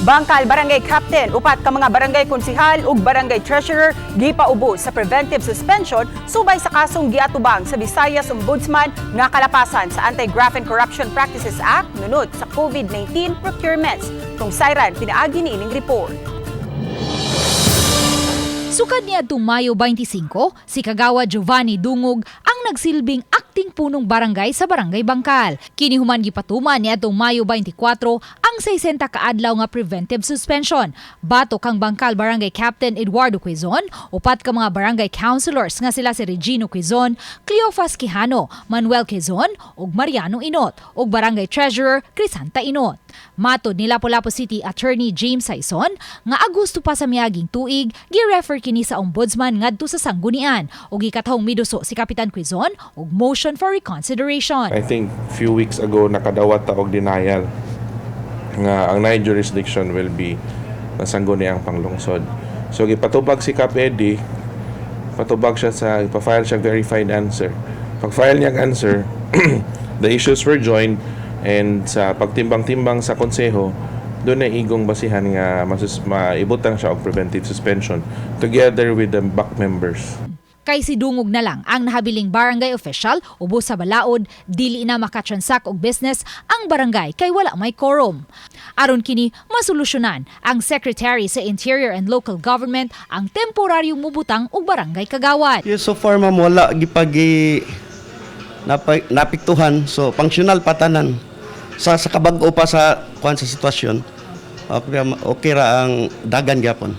Bankal barangay captain upat ka mga barangay konsihal ug barangay treasurer gipaubos sa preventive suspension subay sa kasong giatubang sa Visayas Ombudsman nga kalapasan sa Anti-Graft and Corruption Practices Act nunot sa COVID-19 procurements. Kung sayran pinaagi ni ining report. Sukad niya itong Mayo 25, si Kagawa Giovanni Dungog ang nagsilbing akting punong barangay sa Barangay Bankal. Kini human gipatuman niya itong Mayo 24 ang 60 kaadlaw nga preventive suspension. Bato kang Bankal Barangay Captain Eduardo Cuizon, upat ka mga barangay councilors nga sila si Regino Cuizon, Cleofas Quijano, Manuel Quizon ug Mariano Inot ug Barangay Treasurer Crisanta Inot. Matod ni Lapu-Lapu City Attorney James Saison nga Agosto pa sa miaging tuig gi-refer kini sa Ombudsman ngadto sa sanggunian ug gikatahong miduso si Kapitan Cuizon ug motion for reconsideration. I think few weeks ago nakadawat ta og denial nga ang naay jurisdiction will be nasangguniang panglungsod. So gipatubag si Kap Eddie, patubag siya sa ipa-file siya verified answer. Pag-file niyang answer, the issues were joined. And sa pagtimbang-timbang sa konseho, doon na igong basihan nga maibutang siya og preventive suspension together with the back members. Kay si Dungog na lang ang nahabiling barangay official ubos sa balaod, dili na makatransact og business ang barangay kay wala may quorum. Aron kini masolusyonan ang Secretary sa Interior and Local Government ang temporaryong mubutang og barangay kagawad. So far ma'am wala gipagi napiktuhan, so functional patanan. Sa kabag-o pa sa kuan sa sitwasyon, okay ra ang dagan gyapon.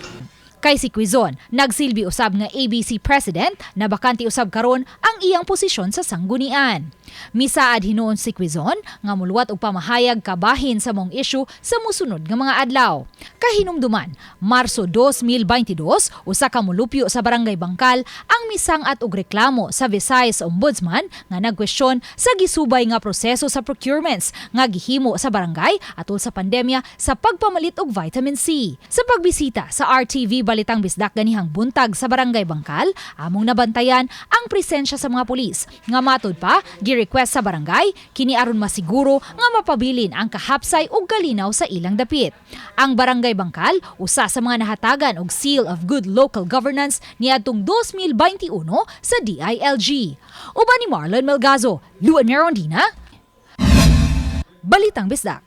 Kay si Cuizon, nagsilbi usab nga ABC President na bakante usab karon ang iyang posisyon sa sanggunian. Misaad hinuon si Cuizon nga muluwat og pamahayag kabahin sa mong issue sa musunod nga mga adlaw. Kahinumduman, Marso 2022, usa ka molupyo sa Barangay Bankal ang misangat og reklamo sa Visayas Ombudsman nga nagkwestiyon sa gisubay nga proseso sa procurements nga gihimo sa barangay atol sa pandemya sa pagpamalit og vitamin C. Sa pagbisita sa RTV Balitang Bisdak ganihang buntag sa Barangay Bankal, among nabantayan ang presensya sa mga pulis. Nga matod pa, gi-request sa barangay kini aron masiguro nga mapabilin ang kahapsay ug kalinaw sa ilang dapit. Ang Barangay Bankal usa sa mga nahatagan og Seal of Good Local Governance niadtong 2021 sa DILG. Uban ni Marlon Melgazo, Luan Merondina, Balitang Bisdak.